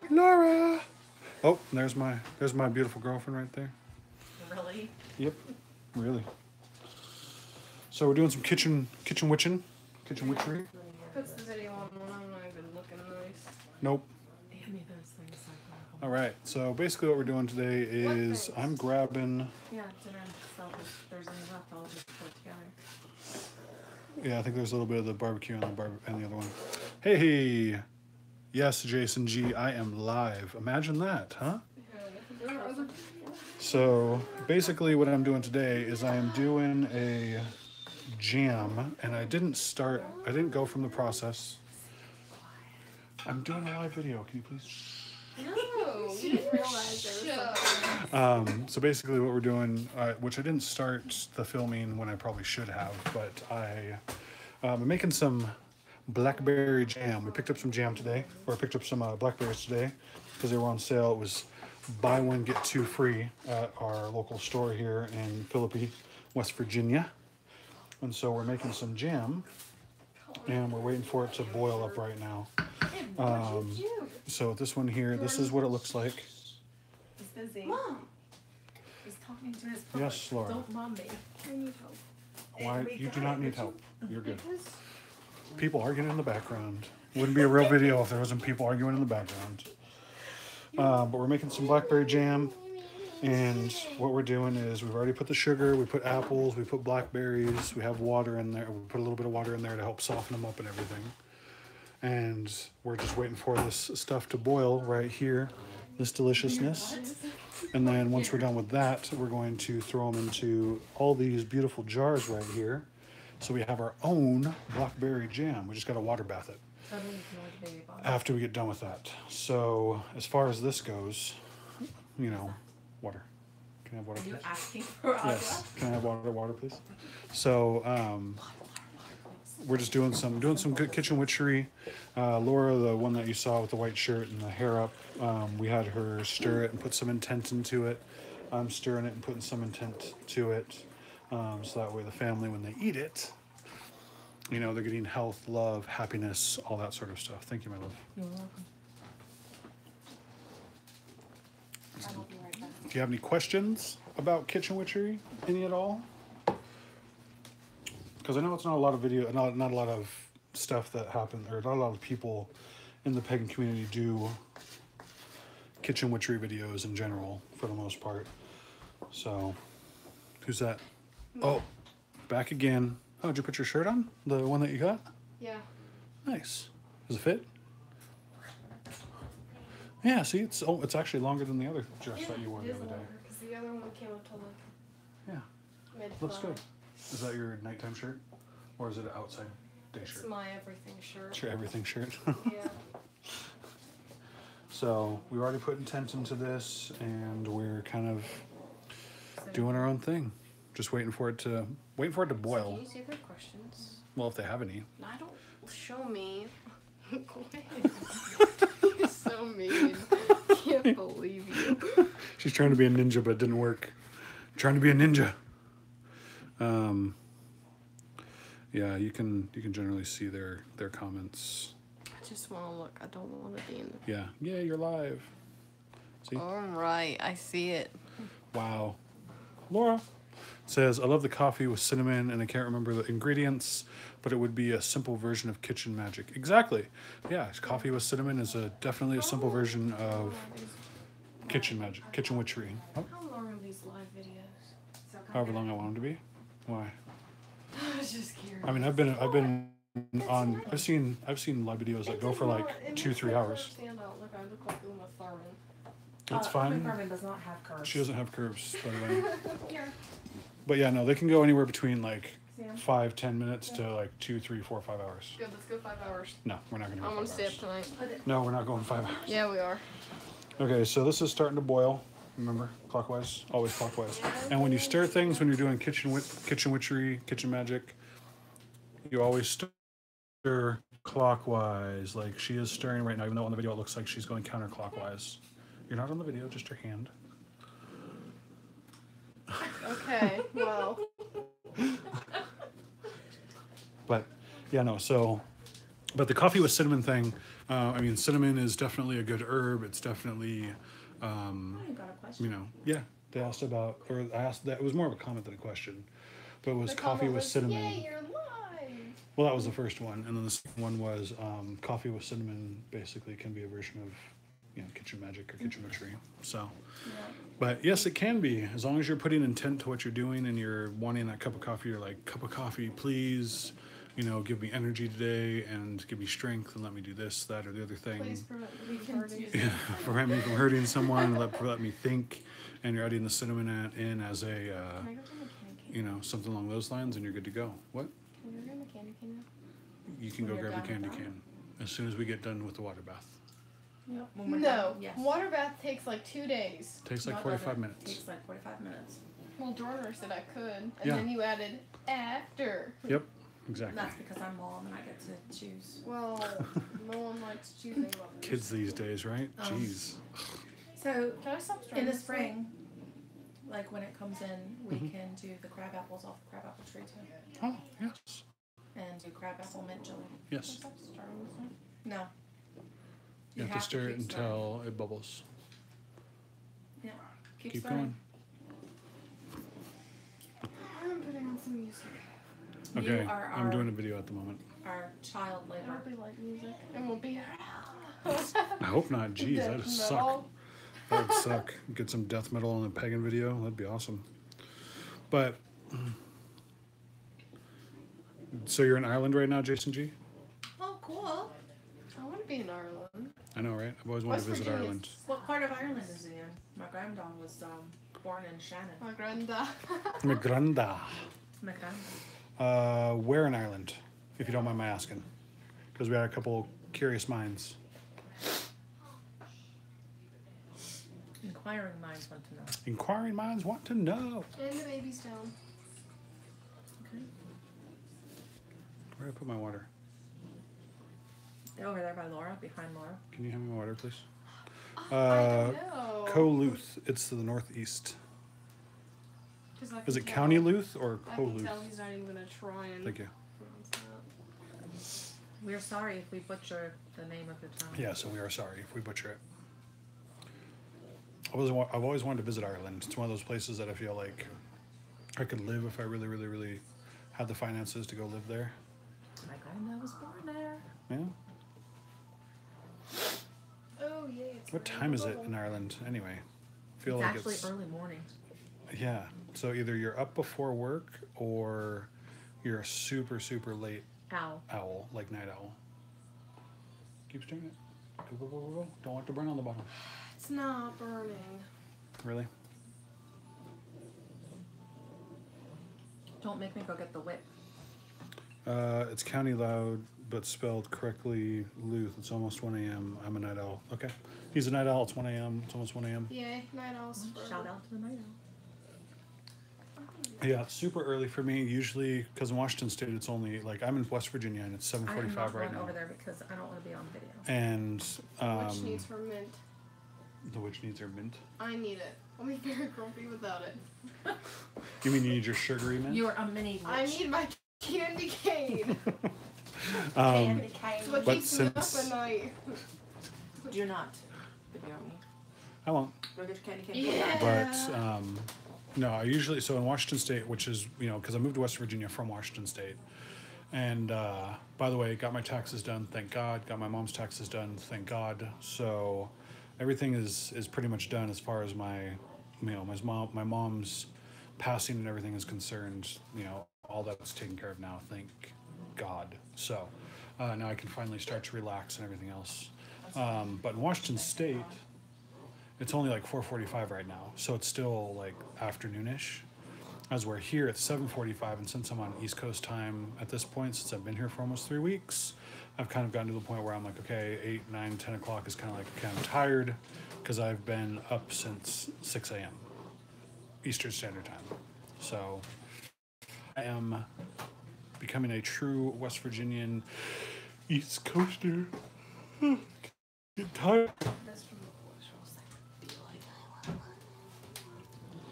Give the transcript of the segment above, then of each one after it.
Laura. Oh, there's my beautiful girlfriend right there. Really? Yep, really. So we're doing some kitchen witching, kitchen witchery. Puts the video on when I'm not even looking nice. Nope. All right. So basically, what we're doing today is I'm grabbing. Yeah, dinner and stuff. If there's any left, I'll just put it together. Yeah, I think there's a little bit of the barbecue on the other one. Hey, yes, Jason G, I am live. Imagine that, huh? So basically, what I'm doing today is I am doing a jam, and I didn't go from the process. I'm doing a live video. Can you please? No, you didn't realize there was something. So basically, what we're doing, which I didn't start the filming when I probably should have, but I'm making some blackberry jam. We picked up some jam today, or I picked up some blackberries today because they were on sale. It was buy one get two free at our local store here in Philippi, West Virginia. And so we're making some jam, and we're waiting for it to boil up right now. So this one here, this is what it looks like. He's busy. Mom! He's talking to his puppet. Yes, Laura. Don't mom me. I need help. Why? You do not need help. You're good. People arguing in the background. Wouldn't be a real video if there wasn't people arguing in the background. But we're making some blackberry jam. And what we're doing is we've already put the sugar, we put apples, we put blackberries, we have water in there. We put a little bit of water in there to help soften them up and everything. And we're just waiting for this stuff to boil right here, this deliciousness. And then once we're done with that, we're going to throw them into all these beautiful jars right here. So we have our own blackberry jam. We just got to water bath it after we get done with that. So as far as this goes, you know, water. Can I have water, Are you please? asking for water? Yes. Can I have water, please? So we're just doing some good kitchen witchery. Laura, the one that you saw with the white shirt and the hair up, we had her stir it and put some intent into it. I'm stirring it and putting some intent to it, so that way the family, when they eat it, you know, they're getting health, love, happiness, all that sort of stuff. Thank you, my love. You're welcome. I'll be right back. Do you have any questions about kitchen witchery? Any at all? Because I know it's not a lot of video, not a lot of stuff that happen, or not a lot of people in the pagan community do kitchen witchery videos in general, for the most part. So, who's that? Oh, back again. Oh, did you put your shirt on? The one that you got? Yeah. Nice. Does it fit? Yeah, see, it's actually longer than the other dress that you wore the other day. Because the other one came up to Yeah, like mid-thigh. looks good. Is that your nighttime shirt? Or is it an outside day It's shirt? my everything shirt. It's your everything shirt. Yeah. So we already put intent into this, and we're kind of doing our own thing. Just waiting for it to boil. So can you see their questions? Well, if they have any. No, I don't. Show me. You're so mean. I can't believe you. She's trying to be a ninja, but it didn't work. Trying to be a ninja. Yeah, you can generally see their comments. I just want to look. I don't want to be in the... Yeah, you're live. See? All right, I see it. Wow. Laura says, I love the coffee with cinnamon, and I can't remember the ingredients, but it would be a simple version of kitchen magic. Exactly. Yeah, coffee with cinnamon is definitely a simple version of kitchen magic, kitchen witchery. Oh, How long are these live videos? however long I want them to be. Why? I was just curious. I mean, I've seen live videos that go for like 2-3 hours. Stand out. Look, I look like Uma Thurman. That's fine. Carmen does not have curves. She doesn't have curves, by the way. Here. But yeah, no, they can go anywhere between like Sam? 5-10 minutes to like 2, 3, 4, 5 hours. Good, let's go 5 hours. No, we're not gonna I go want to 5 stay up hours. tonight. No, we're not going 5 hours. Yeah, we are. Okay, so this is starting to boil. Remember, clockwise, always clockwise. And when you stir things, when you're doing kitchen witchery, kitchen magic, you always stir clockwise, like she is stirring right now. Even though on the video it looks like she's going counterclockwise. You're not on the video, just your hand. Okay, well. But yeah, no. So But the coffee with cinnamon thing, I mean, cinnamon is definitely a good herb. It's definitely, I got a question. you know, yeah. They asked about, or I asked that, it was more of a comment than a question. But it was The coffee comment with was, cinnamon. Yay, you're live. Well, that was the first one. And then the second one was coffee with cinnamon basically can be a version of, you know, kitchen magic or kitchen witchery. So, Yeah. but yes, it can be. As long as you're putting intent to what you're doing and you're wanting that cup of coffee, you're like, cup of coffee, please. You know, give me energy today and give me strength and let me do this, that, or the other thing. Please prevent me We from can hurting. use Yeah, prevent me from hurting someone, let me think, and you're adding the cinnamon in as a, Can I go grab a candy cane? you know, something along those lines, and you're good to go. What? Can I grab a candy cane now? You can When go you're grab a done with candy that? can as soon as we get done with the water bath. Yep. When we're No, done, yes. water bath takes like 2 days. Takes like No, it 45 doesn't. minutes. Takes like 45 minutes. Well, Jordan said I could, and Yeah. then you added after. Yep, exactly. That's because I'm mom and I get to choose. Well, no one likes choosing mothers. Kids these days, right? Jeez. So Can I stop in starting the this spring, like when it comes in, we Mhm. can do the crab apples off the crab apple tree too, Oh, yes. and do crab apple mint jelly. Can I Yes. stop starting this one? No. You have to stir it keep stirring. until it bubbles. Yeah. Keep stirring. going. I'm putting on some music. You Okay, are I'm our- doing a video at the moment. Our child labor. It'll be like music. It won't be I hope not. Jeez, that'd death suck. metal. That would suck. Get some death metal on a pagan video. That'd be awesome. But so you're in Ireland right now, Jason G? Oh, cool. I want to be in Ireland. I know, right? I've always wanted to West visit Virginia. Ireland. What part of Ireland is he in? My granddaughter was born in Shannon. My granda. Migranda. My grandma. Where in Ireland, if you don't mind my asking? Because we had a couple curious minds. Inquiring minds want to know. Inquiring minds want to know. And the baby's down. Okay. Where did I put my water? They're over there by Laura, behind Laura. Can you hand me my water, please? I don't know. Coluth. It's to the northeast. 'Cause I Is can it County tell- Luth or I can Coluth? tell he's not even gonna try and Thank you. pronounce that. We're sorry if we butcher the name of the town. Yeah, so we are sorry if we butcher it. I've always wanted to visit Ireland. It's one of those places that I feel like I could live if I really, really, really had the finances to go live there. My granddad was born there. Yeah. Oh yeah. It's What time is it in Ireland anyway? I feel It's like actually it's early morning. yeah. So either you're up before work or you're a super, super late owl, like night owl. Keep stirring it. Go, go, go, go, go. Don't want it to burn on the bottom. It's not burning. Really? Don't make me go get the whip. It's County Loud, but spelled correctly. Luth. It's almost 1 a.m. I'm a night owl. Okay. He's a night owl. It's 1 a.m. It's almost 1 a.m. Yay, night owls. Shout out to the night owl. Yeah, it's super early for me. Usually, because in Washington State, it's only like I'm in West Virginia and it's I am 7:45 not right going now. over there because I don't want to be on video. And Which needs her mint. the witch needs her mint. I need it. I'll be very grumpy without it. You mean you need your sugary mint? You're a mini witch. I need my candy cane. Candy It's cane. what But keeps me up since- at night. Do not video me. I won't. Go get your candy cane. Yeah. But no, I usually so in Washington State, which is because I moved to West Virginia from Washington State, and by the way, got my taxes done, thank God. Got my mom's taxes done, thank God. So everything is pretty much done as far as my mom's passing and everything is concerned. All that's taken care of now, thank God. So now I can finally start to relax and everything else. But in Washington State, it's only like 4:45 right now, so it's still like afternoonish. As we're here at 7:45, and since I'm on East Coast time at this point, since I've been here for almost 3 weeks, I've kind of gotten to the point where I'm like, okay, 8, 9, 10 o'clock is kind of like, okay, I'm tired because I've been up since 6 a.m. Eastern Standard Time. So I am becoming a true West Virginian East Coaster. Get tired. That's from the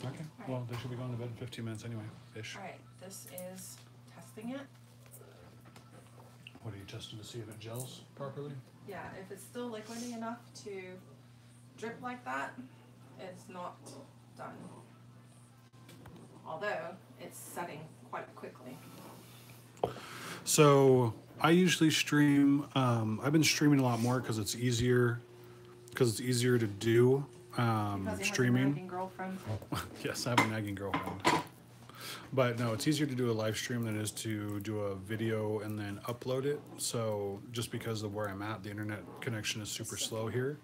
Okay, well, they should be going to bed in 15 minutes anyway, ish. Alright, this is testing it. What What are you testing to see if it gels properly? Yeah, if it's still liquidy enough to drip like that, it's not done. Although it's setting quite quickly. So I usually stream. I've been streaming a lot more because it's easier. Because it's easier to do streaming. Has a nagging girlfriend. Yes, I have a nagging girlfriend. But no, it's easier to do a live stream than it is to do a video and then upload it. So just because of where I'm at, the internet connection is super slow here.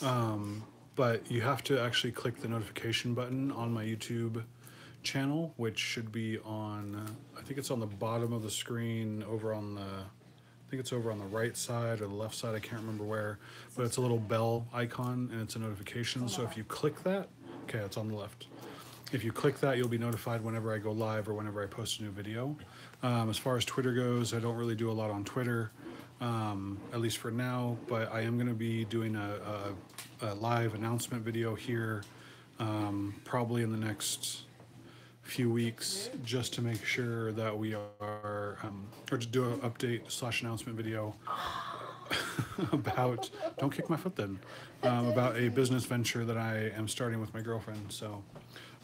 But you have to actually click the notification button on my YouTube channel, which should be on, I think it's on the bottom of the screen over on the, I think it's over on the right side or the left side, I can't remember where, but it's a little bell icon and it's a notification. So if you click that, okay, it's on the left. If you click that, you'll be notified whenever I go live or whenever I post a new video. As far as Twitter goes, I don't really do a lot on Twitter, at least for now, but I am going to be doing a live announcement video here probably in the next few weeks, just to make sure that we are, or to do an update / announcement video about, don't kick my foot then, about a business venture that I am starting with my girlfriend. So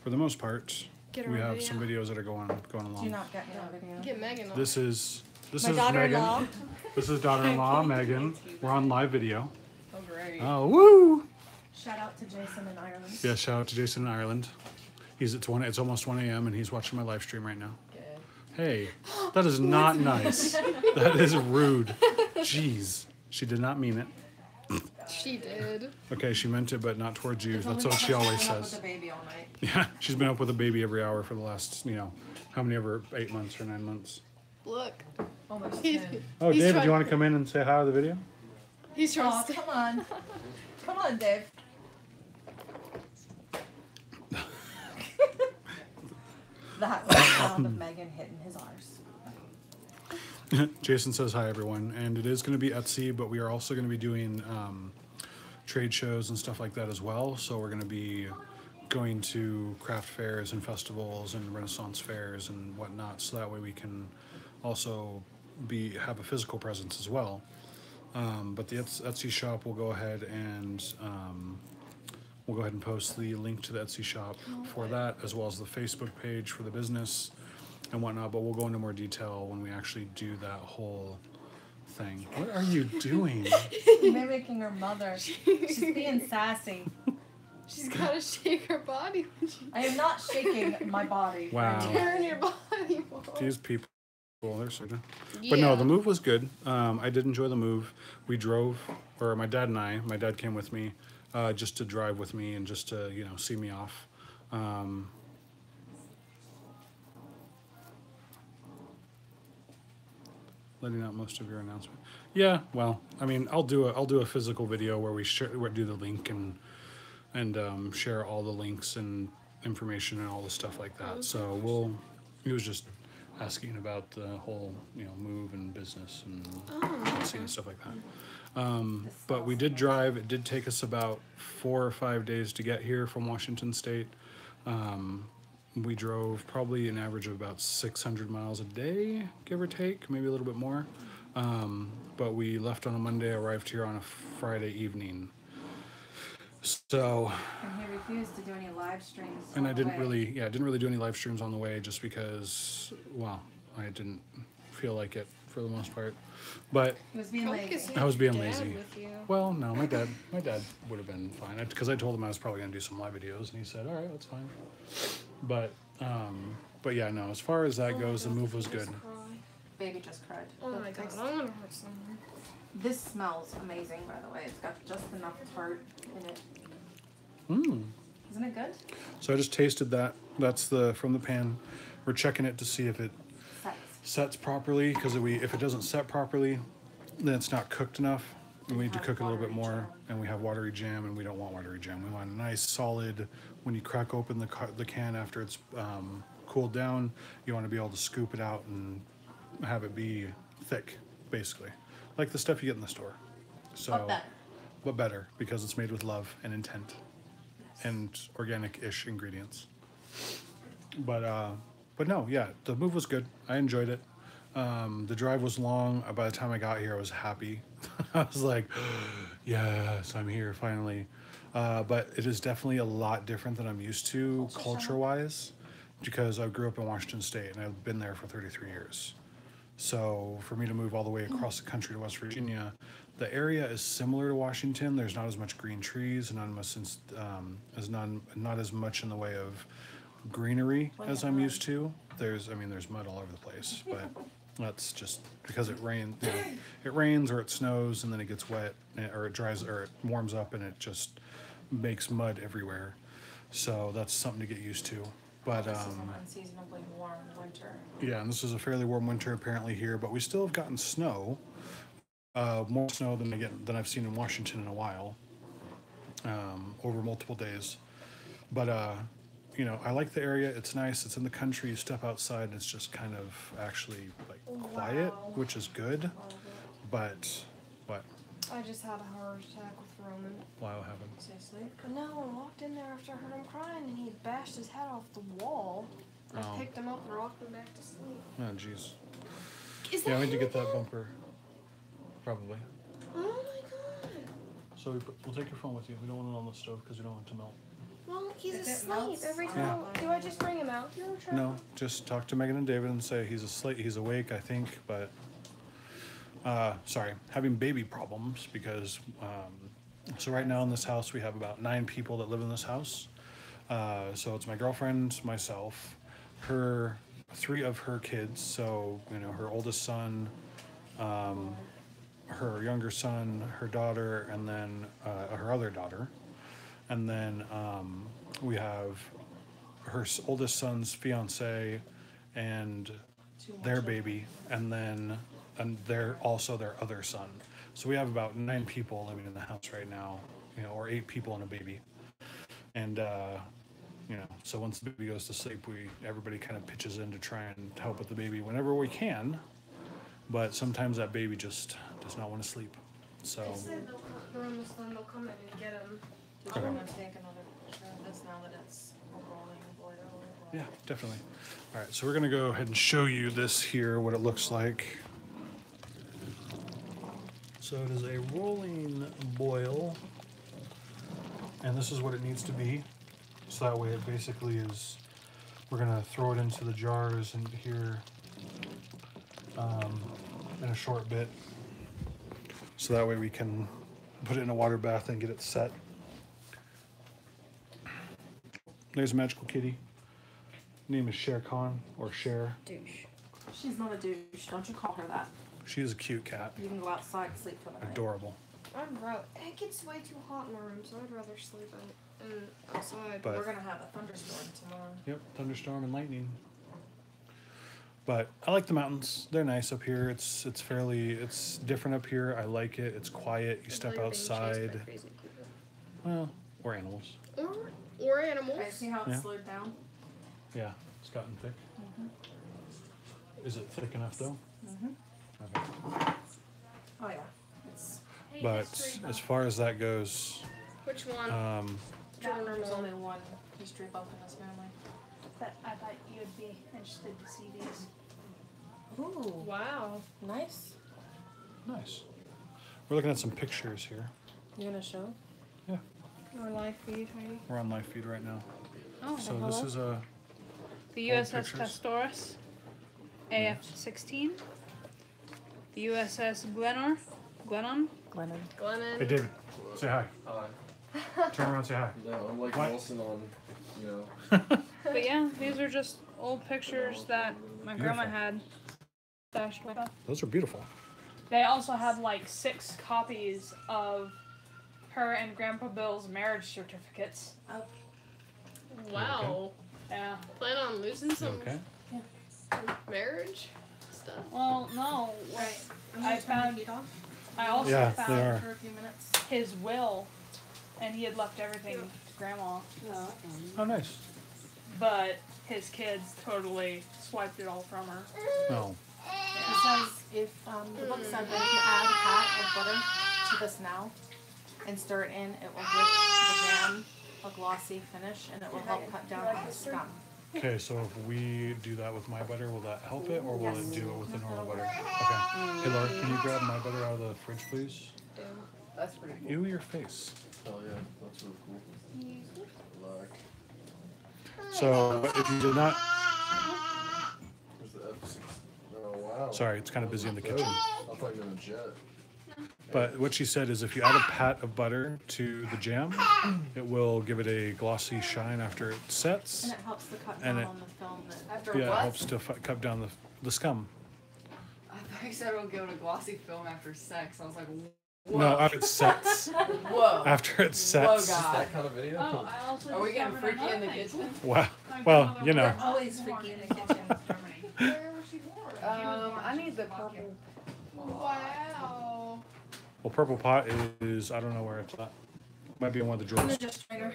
for the most part, we have some videos that are going along. Do not get me on video. Get Megan on. This is My daughter-in-law. Megan. This is daughter-in-law Megan. We're on live video. Oh, great. Oh, woo! Shout out to Jason in Ireland. Yeah, shout out to Jason in Ireland. It's almost 1 a.m. and he's watching my live stream right now. Good. Hey, that is not nice. That is rude. Jeez, she did not mean it. She did. Okay, she meant it, but not towards you. That's what she always Been up with says. the baby all night. Yeah, she's been up with a baby every hour for the last, how many ever, 8 months or 9 months. Look. Almost He's, 10. Oh, He's David, trying- do you want to come in and say hi to the video? he's trying Oh, to stay. come on. Come on, Dave. That was the sound of Megan hitting his arse. Jason says hi, everyone, and it is going to be Etsy, but we are also going to be doing trade shows and stuff like that as well. So we're going to be going to craft fairs and festivals and Renaissance fairs and whatnot, so that way we can also have a physical presence as well. But the Etsy shop will go ahead and post the link to the Etsy shop for that, as well as the Facebook page for the business and whatnot. But we'll go into more detail when we actually do that whole thing. What are you doing? Mimicking her mother. She's being sassy. She's got to shake her body when she I am not shaking my body. Wow. turn your body. Mom. These people, they're certain. But no, the move was good. I did enjoy the move. We drove, or my dad came with me, just to drive with me and just to, see me off. Letting out most of your announcement. Yeah, well, I mean, I'll do a physical video where we do the link and share all the links and information and all the stuff like that. So he was just asking about the whole, move and business and Etsy and stuff like that. But we did drive. It did take us about 4 or 5 days to get here from Washington State. We drove probably an average of about 600 miles a day, give or take, maybe a little bit more. But we left on a Monday, arrived here on a Friday evening. So, And he refused to do any live streams. and on I the didn't way. really do any live streams on the way, just because, well, I didn't feel like it for the most part. But He was being lazy. I was being Dad lazy. with you. Well, no, my dad would have been fine, because I told him I was probably gonna do some live videos, and he said, "All right, that's fine." But yeah, no. As far as that goes, the move was good. Baby just cried. Oh But my god, this- I'm gonna hurt someone. This smells amazing, by the way. It's got just enough tart in it. Mm. Isn't it good? So I just tasted that. That's from the pan. We're checking it to see if it Sets. sets properly, because if it doesn't set properly, then it's not cooked enough. We need to cook it a little bit more, and we have watery jam, and we don't want watery jam. We want a nice solid. When you crack open the can after it's cooled down, you want to be able to scoop it out and have it be thick, basically, like the stuff you get in the store. So, But better. but better, because it's made with love and intent and organic-ish ingredients. But no, yeah, the move was good. I enjoyed it. The drive was long. By the time I got here, I was happy. I was like, yes, I'm here finally. But it is definitely a lot different than I'm used to culture-wise, because I grew up in Washington State and I've been there for 33 years. So for me to move all the way across the country to West Virginia, the area is similar to Washington. There's not as much green trees, and not as much in the way of greenery as I'm used to. There's mud all over the place, but that's just because it rains. It rains or it snows, and then it gets wet, or it dries, or it warms up, and it just makes mud everywhere. So that's something to get used to. But This is an unseasonably warm winter. yeah, and this is a fairly warm winter apparently here, but we still have gotten snow, more snow than I've seen in Washington in a while, over multiple days. But I like the area. It's nice. It's in the country. You step outside, and it's just kind of actually like quiet, which is good. But what? I just had a heart attack with Roman. Wow, what happened? Seriously? No, I walked in there after I heard him crying, and he had bashed his head off the wall. I Oh. picked him up and rocked him back to sleep. Oh, jeez. Is Yeah, I need to get that bumper. Probably. Oh my god. So we'll take your phone with you. We don't want it on the stove because we don't want it to melt. Well, he's If it asleep melts, every I'll time. buy Do I just bring him out here? Or try? No, just talk to Megan and David and say he's asleep. He's awake, I think, but sorry, having baby problems because so right now in this house we have about 9 people that live in this house. So it's my girlfriend, myself, 3 of her kids. So her oldest son, her younger son, her daughter, and then her other daughter, and then we have her oldest son's fiance and their baby, and they're also their other son. So we have about 9 people living in the house right now, or 8 people and a baby. And so once the baby goes to sleep, everybody kind of pitches in to try and help with the baby whenever we can. But sometimes that baby just does not want to sleep. So They said they'll come in and get him. Do you want to take another picture of this now that it's rolling boiler? yeah, definitely. All right, so we're gonna go ahead and show you this here, what it looks like. So it is a rolling boil, and this is what it needs to be. So that way it basically is, we're gonna throw it into the jars and here in a short bit. So that way we can put it in a water bath and get it set. There's a magical kitty. Name is Shere Khan, or Cher. Douche. She's not a douche. Don't you call her that. She is a cute cat. You can go outside and sleep for the night. Adorable. It gets way too hot in my room, so I'd rather sleep outside. But We're going to have a thunderstorm tomorrow. yep, thunderstorm and lightning. But I like the mountains. They're nice up here. It's different up here. I like it. It's quiet. You step outside. Well, or animals. Or animals. Okay, see how it's Yeah. slowed down? Yeah, it's gotten thick. Is it thick enough though? Okay. Oh, yeah. It's But as far as that goes, Which one? there's only one history buff in this family. But I thought you would be interested to see these. Ooh, Wow. nice. nice. We're looking at some pictures here. You going to show? Yeah, Or live feed, Heidi. we're on live feed right now. Oh, So this is a the old USS pictures. Castorus, AF-16. The USS Glennon. Glennon. Glennon. Hey David, say hi. Hi. Turn around, say hi. No, I'm like What? Wilson on, But yeah, these are just old pictures that my grandma Beautiful. had stashed with us. Those are beautiful. They also have like 6 copies of her and Grandpa Bill's marriage certificates. Oh, Wow. Yeah. Plan on losing You some okay? marriage stuff. Well, no. right. I found. I also Yeah, they found are. For a few minutes. his will, and he had left everything to Grandma. Oh, nice. But his kids totally swiped it all from her. Oh, It says if the book said that if you add a pat of butter to this now and stir it in, it will give the jam a glossy finish and it will help cut down on the scum. Okay, so if we do that with my butter, will that help it, or will it do it with the normal butter? Okay. Hey, Laura, can you grab my butter out of the fridge, please? That's pretty cool. Ew, your face. Oh yeah, that's really cool. Like, So if you did not, where's the F6? Oh wow. sorry, it's kind of busy in the kitchen. I thought you were in a jet. But what she said is if you add a pat of butter to the jam, it will give it a glossy shine after it sets. And it helps to cut And down it- on the film. After Yeah, it what? helps to cut down the scum. I thought you said it'll go to glossy film after sex. I was like, whoa. No, after it sets. Whoa. After it Whoa, sets. God. That kind of video? Oh, I also Are we getting discovered freaky in the another thing. kitchen? Wow. Like Well, another you know. word. Always freaky in the kitchen. Germany. Where was she born? I need the purple. Wow. Well, purple pot is, I don't know where it's at. Might be in one of the In the drawers. dish strainer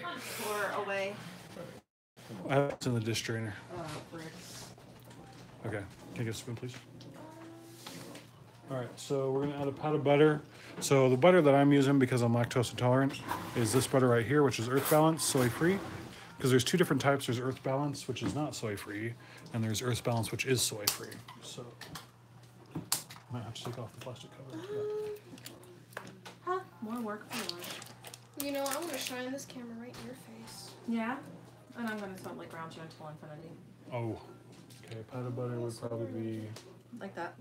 or away. It's in the dish strainer. Oh, frick. Okay. Can I get a spoon, please? All right, so we're gonna add a pat of butter. So the butter that I'm using, because I'm lactose intolerant, is this butter right here, which is Earth Balance, soy-free. Because there's two different types. There's Earth Balance, which is not soy-free, and there's Earth Balance, which is soy-free. So I might have to take off the plastic cover. Huh? More work for yours. You know, I'm gonna shine this camera right in your face. Yeah. And I'm gonna totally ground you until infinity. Oh, okay. A pat of butter would probably be Like that.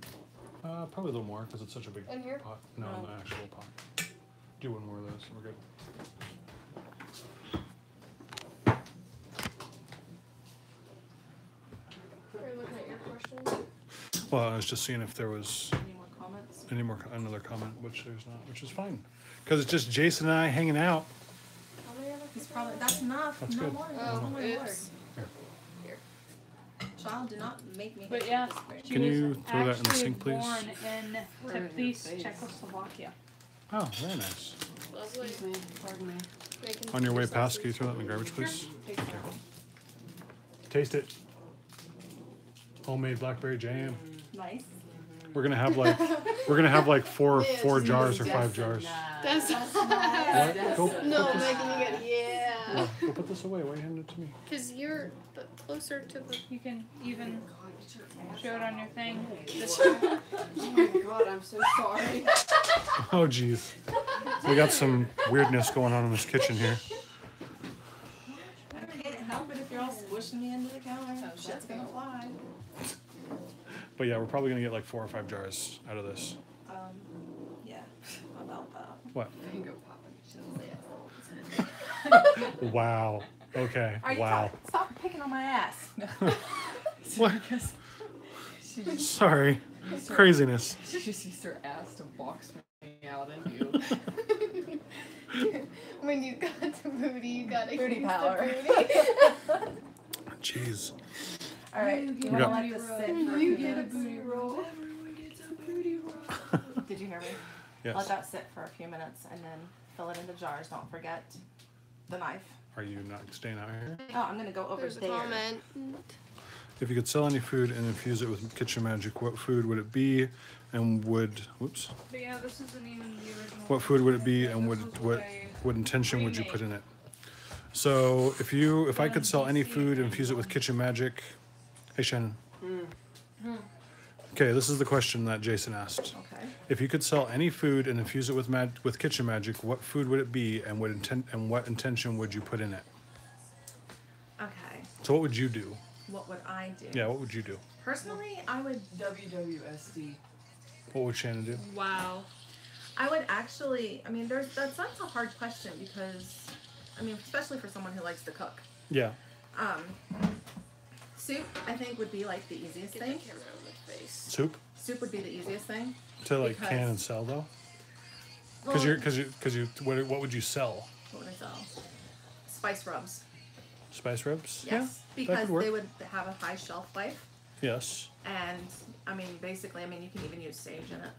probably a little more because it's such a big In here? pot. No, in Oh. the actual pot. Do one more of those, and we're good. Are you looking at your questions? Well, I was just seeing if there was Any more comments? any more another comment, which there's not, which is fine, because it's just Jason and I hanging out. How many other He's people? probably that's enough. That's no good. more. Oh, no more oops. Child, do not make me. But hate yeah, this great. she Can was you throw that in the actually sink, please? born in Put it in your Teplice, face. Czechoslovakia. Oh, very nice. Lovely. Excuse me. Pardon me. Making On your way sausage. past, can you throw that in the garbage, please? Take care. Taste it. Homemade blackberry jam. Nice. We're gonna have like four jars or 5 jars. That's What? Go, no put this, making you get yeah. go put this away. Why are you handing it to me? Cause you're the closer to the. You can even show it on your thing. Oh my god, I'm so sorry. Oh, geez. We got some weirdness going on in this kitchen here. I can't help it if you're all squishing me into the counter. Shit's gonna fly. But yeah, we're probably gonna get like 4 or 5 jars out of this. Yeah. About that. What? Finger popping. Shouldn't say it. Wow. Okay. Are you Wow. Stop picking on my ass. What? She just, Sorry. Craziness. she just used her ass to box me out in you. When you got to booty, you gotta Booty use power. the booty. Jeez. All right. You We want to got- let this sit for a few minutes? roll. Did you hear me? Yes. Let that sit for a few minutes and then fill it into jars. Don't forget the knife. Are you not staying out here? Oh, I'm gonna go over There's a there. comment. If you could sell any food and infuse it with kitchen magic, what food would it be? And would whoops? But yeah, this isn't even the original. What food would it be? And This was what intention would you remake. put in it? So if I could sell any food and infuse it with kitchen magic, hey Shannon. Okay, this is the question that Jason asked. Okay. If you could sell any food and infuse it with kitchen magic, what food would it be, and what intention would you put in it? Okay. So what would you do? What would I do? Yeah, what would you do? Personally, I would. WWSD. What would Shannon do? Wow. I would actually. I mean, that's a hard question because, I mean, especially for someone who likes to cook. Yeah. Soup, I think, would be like the easiest Get the thing. camera on the face. Soup Soup would be the easiest thing. to like Because- can and sell though. Well, Because you what would you sell? what would I sell? Spice rubs. Spice rubs? Yes, Yeah, that because could work. they would have a high shelf life, Yes. and I mean, basically, I mean, you can even use sage in it.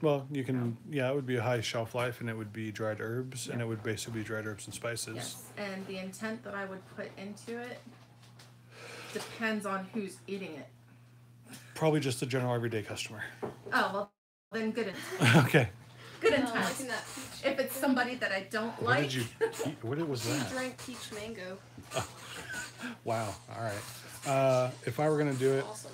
Well, you can. Yeah, it would be a high shelf life, and it would be dried herbs, and it would basically be dried herbs and spices. Yes, and the intent that I would put into it depends on who's eating it. Probably just a general everyday customer. Oh well, then good. Okay. Good Oh, intent. liking that peach. If it's somebody that I don't What like, did you eat? What was She that? drank peach mango. Wow. All right. If I were gonna do it, Awesome.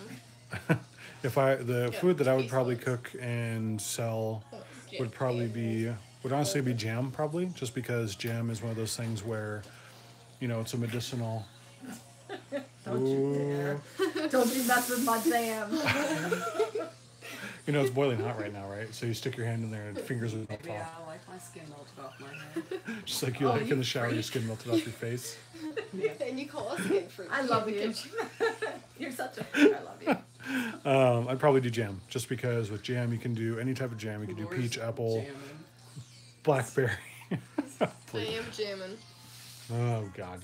the Yeah, food that I would taste probably buds. cook and sell Oh, would probably be, would honestly be jam, probably, just because jam is one of those things where, you know, it's a medicinal. don't you dare. Don't you mess with my jam. You know, it's boiling hot right now, right? So you stick your hand in there and fingers will melt Yeah, off. I like my skin melted off my head. Just like you Oh, like you in the shower, your freak. skin melted off your face. And you call us skin fruit. I love you. You're such a freak. I love you. I'd probably do jam, just because with jam you can do any type of jam. You can do Laura's peach, apple, jamming. blackberry. I am jamming. Oh God.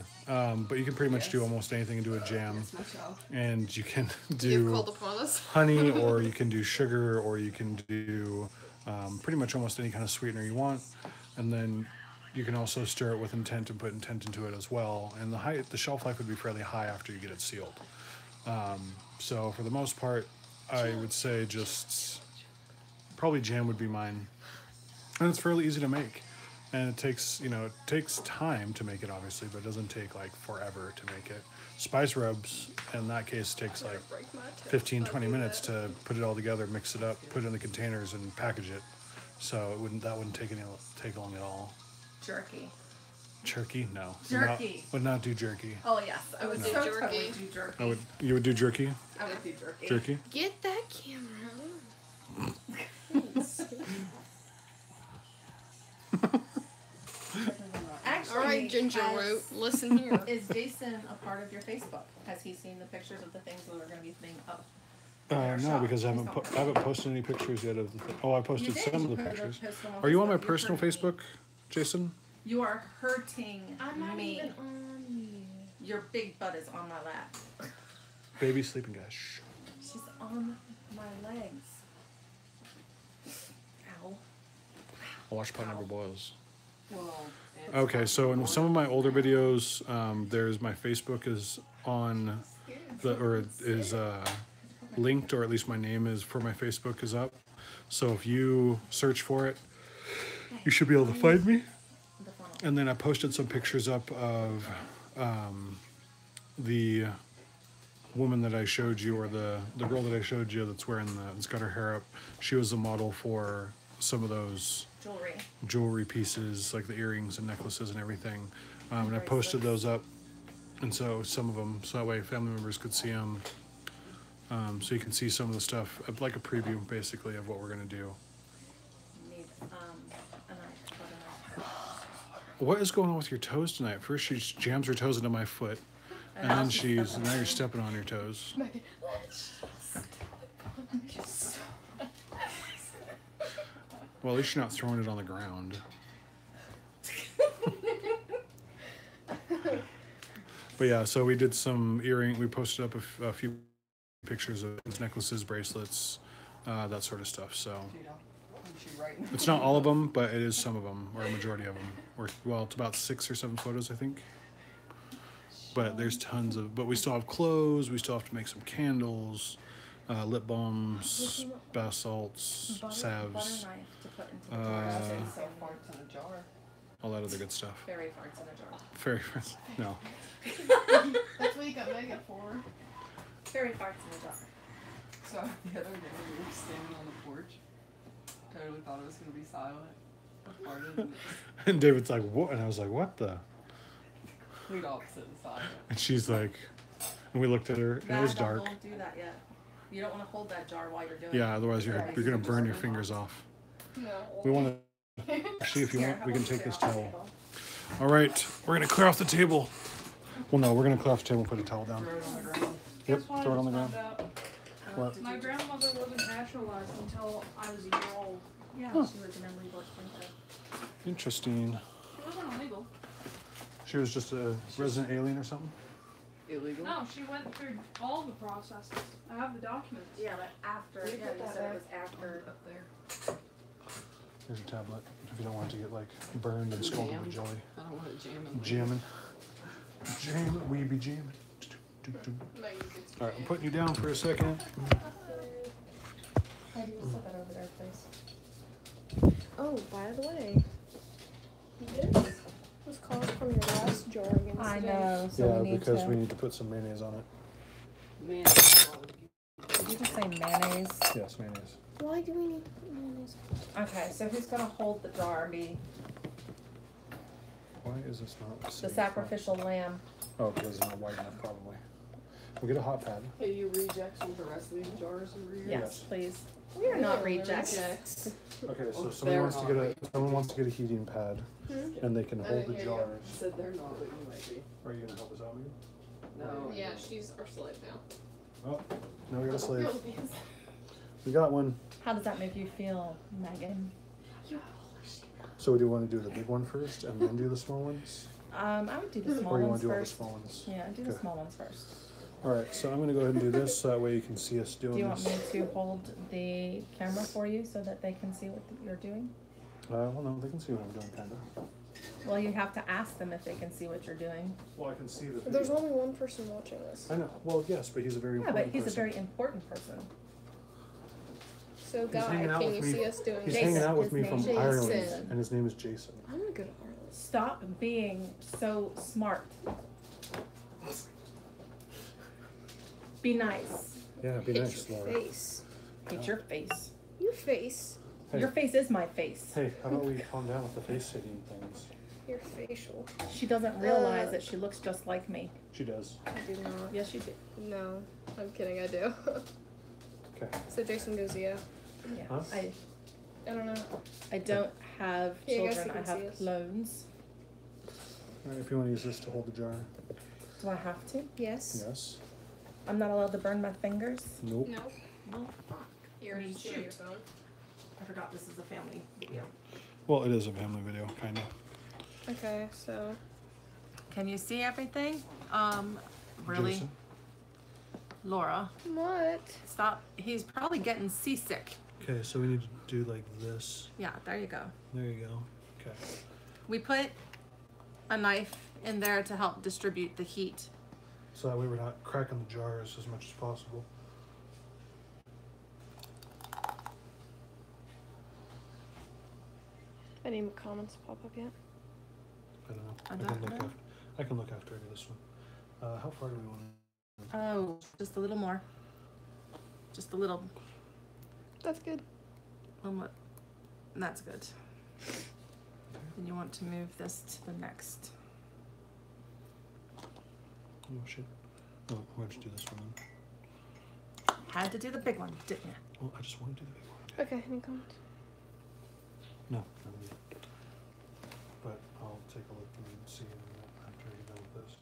But you can pretty much do Yes. almost anything into a jam, That's my child. and you can You've do called upon us. honey, or you can do sugar, or you can do pretty much almost any kind of sweetener you want, and then you can also stir it with intent and put intent into it as well. And the shelf life would be fairly high after you get it sealed. So for the most part, I would say just probably jam would be mine, and it's fairly easy to make. And it takes, you know, it takes time to make it, obviously, but it doesn't take like forever to make it. Spice rubs, in that case, takes like Break my toe. 15, I'll 20 do minutes that. to put it all together, mix it up, put it in the containers, and package it. So that wouldn't take long at all. Jerky. Jerky? No. Jerky. Would not do jerky. Oh yes, I would No. so Jerky. totally do jerky. You would do jerky? I would do jerky. Jerky? Get that camera. Actually, All right, Ginger has- Root, listen here. Is Jason a part of your Facebook? Has he seen the pictures of the things that are going to be being up? No, shop. because I He's not haven't posted any pictures yet of the thing. Oh, I posted You did. some of You the put pictures. post them Are you on my Facebook. You're personal hurting me. Facebook, Jason? You are hurting I'm not me. even on you. Your big butt is on my lap. Baby sleeping, guys. Shh. She's on my legs. Ow. I'll watch pot never boils. Well, it's Okay, not so in anymore. some of my older videos, there's my Facebook is on is linked, or at least my name is for my Facebook is up. So if you search for it, you should be able to find me. The funnel. And then I posted some pictures up of the woman that I showed you, or the girl that I showed you that's that's got her hair up. She was the model for some of those Jewelry. jewelry pieces, like the earrings and necklaces and everything. And I posted those up, and so some of them, so that way family members could see them. So you can see some of the stuff, like a preview, basically, of what we're gonna do. Need a knife. Cut a knife. What is going on with your toes tonight? First she jams her toes into my foot, and then now you're stepping on your toes. Well, at least you're not throwing it on the ground. But yeah, so we did some we posted up a few pictures of necklaces, bracelets, that sort of stuff. So You know, I'm she right now. it's not all of them, but it is some of them, or a majority of them. Or, well, it's about 6 or 7 photos, I think. But there's tons of, but we still have clothes, we still have to make some candles, lip balms, bath salts, Butter salves, knife to put into the jar. It's so farts in a jar. all that other good stuff. Fairy farts in a jar. Fairy, no. That's what you got Megan for. Fairy farts in a jar. So the other day we were standing on the porch. Totally thought it was gonna be silent. I farted and And David's like, what? And I was like, what the? complete opposite and silent. And she's like, and we looked at her, and it was dark. Don't do that yet. You don't want to hold that jar while you're doing Yeah, it. otherwise you're gonna burn your fingers off. No. We want to, actually, if you Here, want, how we can about you take this clear off the towel. table? All right, we're gonna clear off the table. Well, no, we're gonna clear off the table and put a towel down. Throw it on the ground. Yep, Guess what throw it I on the just ground. found out? What? My grandmother wasn't naturalized until I was a year old. Yeah, Huh. she was an illegal sprinter. Interesting. She wasn't illegal. She was just a resident alien or something? Illegal. No, she went through all the processes. I have the documents. Yeah, but after. We Yeah, put you that said it back was after. up there. Here's your tablet, if you don't want it to get like burned and scalded with jelly. I don't want it jamming. Jamming. Jamming, we be jamming. All right, I'm putting you down for a second. Hey, do you set that over there, please? Oh, by the way, this was caused from your last jarring incident. I know, so Yeah, we need because to. we need to put some mayonnaise on it. Man, Did you just say mayonnaise? Yes, mayonnaise. Why do we need mayonnaise? Okay, so who's gonna hold the jar and be Why is this not the sitting sacrificial lamb? front? Oh, because it's not wide enough, probably. We'll get a hot pad. hey, you rejects with the rest of these jars over here? Yes, Yes. please. We are not No, rejects. Okay, so Oh, someone they're wants to not. get someone wants to get a heating pad, and they can I hold didn't the hear you. jars. I said they're not, but you might be. Are you gonna help us out, Megan? No. Yeah, she's our slave now. Oh, now we got a slave. We got one. How does that make you feel, Megan? So do you want to do the big one first, and then do the small ones, I would do the small or you want ones to do all the first. small ones? Yeah, do the Okay. small ones first. All right, so I'm gonna go ahead and do this, so that way you can see us doing Do you want this. me to hold the camera for you so that they can see what you're doing? Well, no, they can see what I'm doing, kinda. Well, you have to ask them if they can see what you're doing. Well, I can see the. There's only one person watching this. I know. Well, yes, but he's a very Yeah, important but he's a person. very important person. So, Guy, hanging out can with you me. see us doing He's Jason. hanging out with His me from name is Ireland, Jason. and his name is Jason. I'm gonna go to Ireland. Stop being so smart. Be nice. Yeah, be Hit nice, your Laura. face. Hit your face. Your face. Hey. Your face is my face. Hey, how about we calm down with the face hitting things? Your facial. She doesn't realize that she looks just like me. She does. I do not. Yes, you do. No. I'm kidding, I do. Okay. So Jason goes, yeah. Yeah. Huh? I don't know. I don't have Yeah, I guess children. you I can see have us. clones. All right, if you want to use this to hold the jar. Do I have to? Yes. Yes. I'm not allowed to burn my fingers. Nope. No. Well, fuck. You're I mean, just doing your shoot. phone. I forgot this is a family video. Well, it is a family video, kind of. Okay, so Can you see everything? Really? Jason? Laura, what? stop. He's probably getting seasick. Okay, so we need to do like this. Yeah, there you go. There you go. Okay. We put a knife in there to help distribute the heat. So that way we're not cracking the jars as much as possible. Any comments pop up yet? I don't know. I can don't look know. after. I can look after I do this one. How far do we want to? Oh, just a little more. Just a little. That's good. More. That's good. Then you want to move this to the next. Oh shit. No, why don't you do this one then? Had to do the big one, didn't you? Well, I just want to do the big one. Okay, any comments? No, not me. But I'll take a look and see after you're done with this.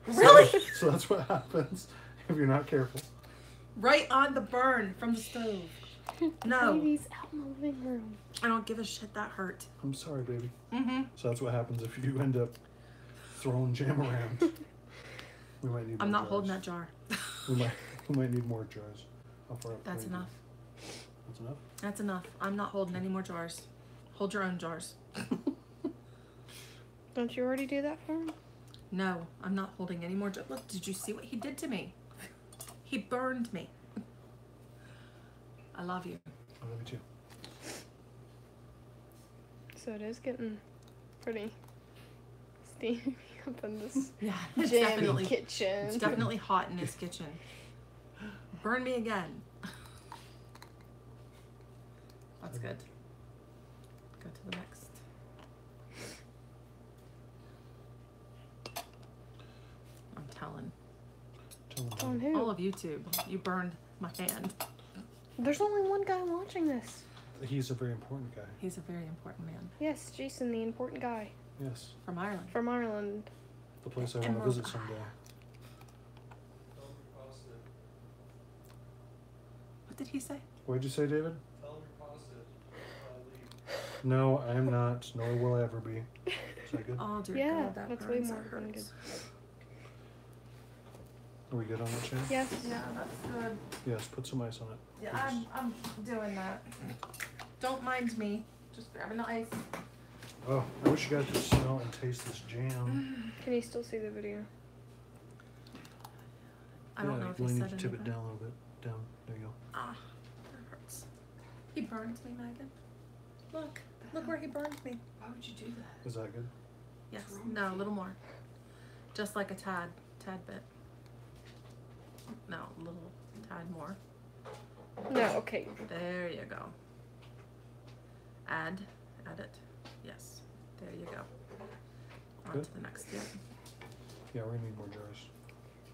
Really? So that's what happens if you're not careful. Right on the burn from the stove. No, Baby's out in the living room. I don't give a shit. That hurt. I'm sorry, baby. Mm-hmm. So that's what happens if you end up throwing jam around. We might need. I'm more not holding jars. that jar. We might need more jars. How far up? That's can we enough. do? That's enough. That's enough. I'm not holding any more jars. Hold your own jars. Don't you already do that for him? No, I'm not holding any more jars. Look, did you see what he did to me? He burned me. I love you. I love you too. So it is getting pretty steamy up in this Yeah, it's jammy definitely, kitchen. it's definitely hot in his kitchen. Burn me again. That's good. Go to the next. I'm telling Tell them On how- who? all of YouTube, you burned my hand. There's only one guy watching this. He's a very important guy. He's a very important man Yes, Jason, the important guy Yes, from Ireland. from Ireland. the place I want to Emerald visit someday. What did he say? What did you say, David? Tell him you're positive. No, I am not. Nor will I ever be. Is that good? Oh dear Yeah, God, that that's way burns. more That than hurts. Are we good on that, Shannon? Yes. Yeah, that's good. Yes. Put some ice on it. Yeah, I'm doing that. Don't mind me. Just grabbing the ice. Oh, I wish you guys could smell and taste this jam. Can you still see the video? I don't know if you he only said need to tip it anything. down a little bit. Down. There you go. Ah, that hurts. He burns me, Megan. Look. Look where he burns me. Why would you do that? Is that good? Yes. No, a little more. Just like a tad bit. No, a little tad more. No, okay. There you go. Add it. Yes. There you go. On Good. to the next step. Yeah, we're gonna need more jars.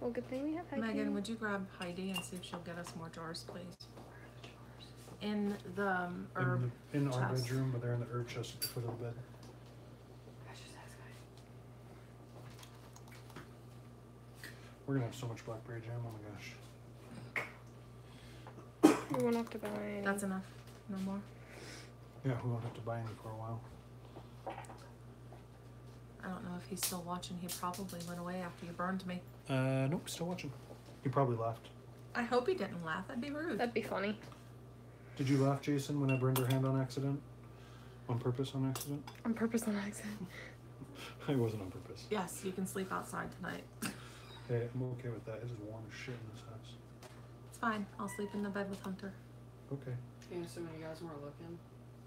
Well, good thing we have Heidi. Megan, would you grab Heidi and see if she'll get us more jars, please? In the herb In our chest. bedroom, but they're in the herb chest at the foot of the bed. I should ask We're gonna have so much blackberry jam. Oh my gosh. We won't have to buy any. That's enough. No more. Yeah, we won't have to buy any for a while. I don't know if he's still watching. He probably went away after you burned me. Nope, still watching. He probably laughed. I hope he didn't laugh. That'd be rude. That'd be funny. Did you laugh, Jason, when I burned her hand on accident? On purpose, on accident? On purpose, on accident. It wasn't on purpose. Yes, you can sleep outside tonight. Hey, I'm okay with that. It's warm as shit in this house. It's fine. I'll sleep in the bed with Hunter. Okay. You know, so many guys were looking.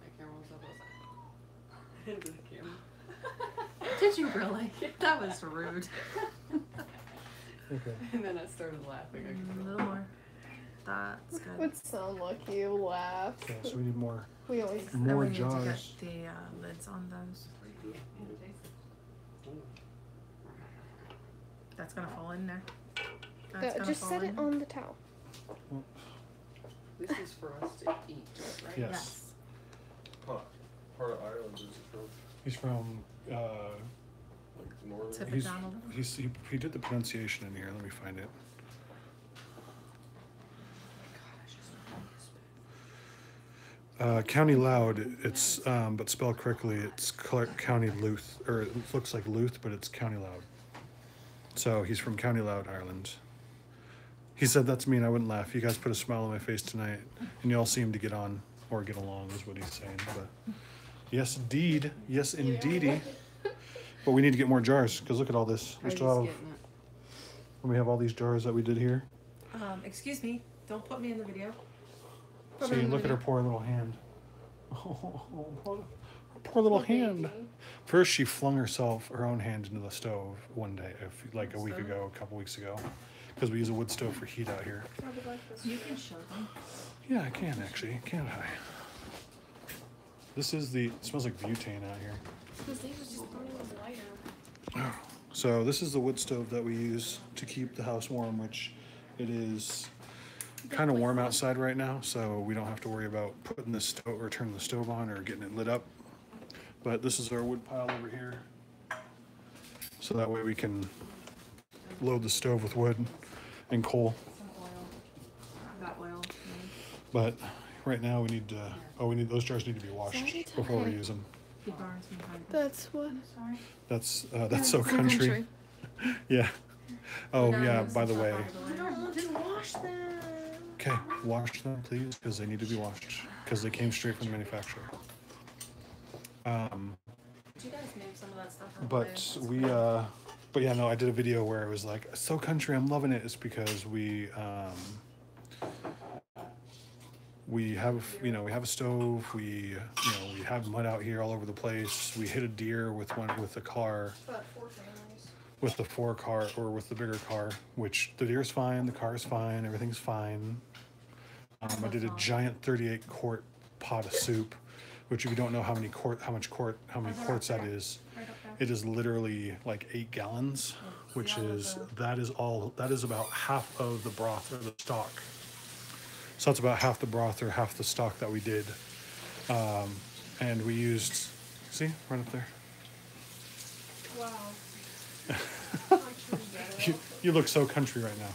My camera was up. I was like, into the camera. Did you really? That was rude. Okay. And then I started laughing. I A couldn't. little more. That's good. Would sound like you laugh. Okay, so we need more We always. Then more we need jars. to get the lids on those. That's gonna fall in there. That's gonna Just fall set in it there. on the towel. This is for us to eat, right? Yes. Yes. What part of Ireland is it from? He's from, Like northern? Tip it he's, down a little. he did the pronunciation in here. Let me find it. County Loud, it's, but spelled correctly, it's Clark County Louth, or it looks like Louth, but it's County Loud. So he's from County Loud, Ireland. He said that's me and I wouldn't laugh. You guys put a smile on my face tonight, and you all seem to get on, or get along is what he's saying, but yes indeed, yes indeedy. But we need to get more jars, because look at all this. We Heidi's still have, getting it. we have all these jars that we did here. Excuse me. Don't put me in the video. See, look at her poor little hand. Oh, poor little hand. First, she flung her own hand into the stove one day, like a week ago, a couple weeks ago, because we use a wood stove for heat out here. I would like this. You can show them. Yeah, I can actually, can't I? This is it smells like butane out here. Because these are just burning lighter. So this is the wood stove that we use to keep the house warm, which it is kind of warm outside right now, so we don't have to worry about putting the stove or turning the stove on or getting it lit up. But this is our wood pile over here, so that way we can load the stove with wood and coal. Some oil. I've got oil. But right now we need to, those jars need to be washed Sorry, before we Ty. use them. He burns me hard. That's what. Sorry. That's so country. Yeah. Oh We gotta yeah, move by some the way. stuff out of the way. want to wash them. Okay, wash them please, because they need to be washed, because they came straight from the manufacturer. Did you guys move some of that stuff out of the way? But yeah, no, I did a video where it was like, so country, I'm loving it. It's because we have, we have a stove, we have mud out here all over the place. We hit a deer with a car, About 4 families. with the 4 car, or with the bigger car, which the deer's fine, the car's fine, everything's fine. I did a giant 38 quart pot of soup, which if you don't know how many quarts that is, Right up there. it is literally like 8 gallons, which is, that is about half of the broth or the stock. So that's about half the broth or half the stock that we did. And we used, see, right up there. Wow. You look so country right now.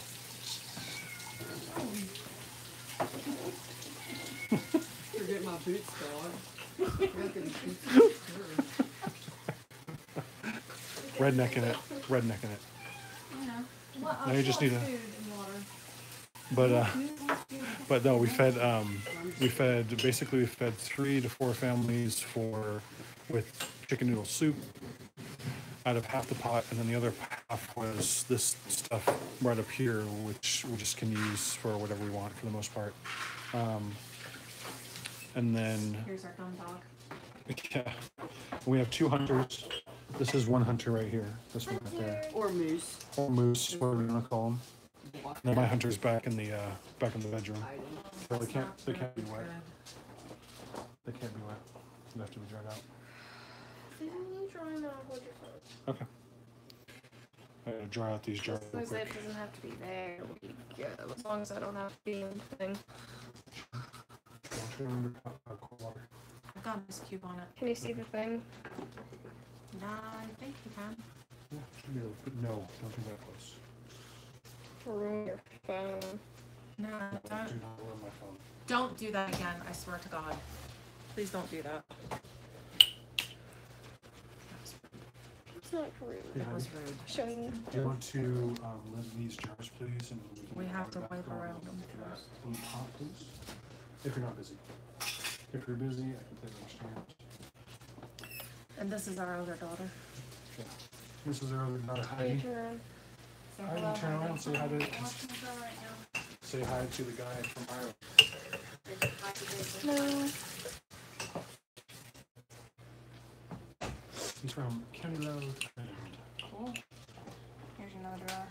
Forget my boots, dog. I got these boots. Redneck in it. Yeah. Well, Now you just need a, food and water. but no, we fed 3 to 4 families with chicken noodle soup. out of half the pot, and then the other half was this stuff right up here, which we just can use for whatever we want for the most part. And then, Here's our dumb dog. yeah, we have 2 hunters. This is one hunter right here. This one right there, Or moose. or moose, whatever you want to call them. Black And then my hunter's back in the bedroom. hiding. So they can't be wet. Good. They can't be wet. They have to be dried out. Didn't you try and hold your phone? Okay. I gotta dry out these jars real As it quick. doesn't have to be there. As long as I don't have to be in the thing. Don't you remember cold water? I've got this cube on it. Can you see the thing? Nah, I think you can. Yeah, should be able to, no, don't be that close. Ruin your phone. No, Do don't. not ruin my phone. Don't do that again. I swear to God. Please don't do that. It's not rude. That was rude. Showing you. Do you want to lid these jars, please? And We can have to back wipe around around them first. on the top, please. If you're not busy. If you're busy, I completely understand. And this is our other daughter. Okay. This is our other daughter, You Heidi. turn around. Heidi, turn around and say hi to, Watching the girl right now. say hi to the guy from Ireland. No. He's from Canada, Ireland. Cool. Here's another drawer.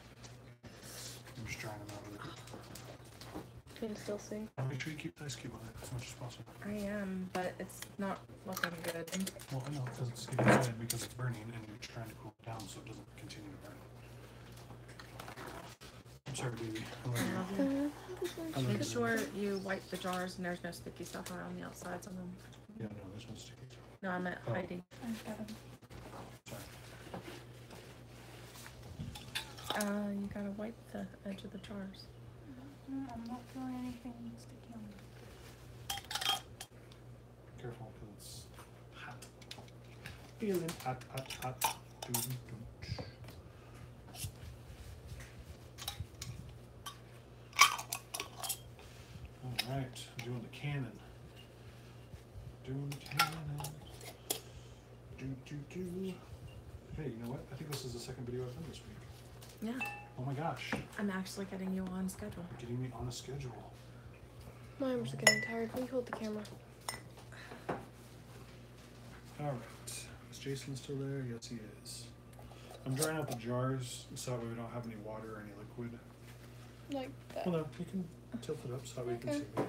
I'm just drying him out with it. Can you still see? Make sure you keep the ice cube on it as much as possible. I am, but it's not looking good. Well, I know, because it's getting red because it's burning and you're trying to cool it down so it doesn't continue to burn. I'm sorry, baby. I love I you. love you. I love Make you. sure you wipe the jars and there's no sticky stuff around the outsides of them. Yeah, no, there's no sticky. No, I meant Oh. Heidi. Sorry. You gotta wipe the edge of the jars. I'm not feeling anything sticky on me. Careful, because it's hot. Feeling hot, hot, hot. Doom, doom. All right, doing the cannon. Doing the cannon. Do, do, do. Hey, you know what? I think this is the second video I've done this week. Yeah, Oh my gosh, I'm actually getting you on schedule. you're getting me on a schedule. My arms are getting tired. Will you hold the camera? All right, is Jason still there? Yes, he is. I'm drying out the jars so that way we don't have any water or any liquid. Like that. Well, no, you can tilt it up so that way you can Okay. see.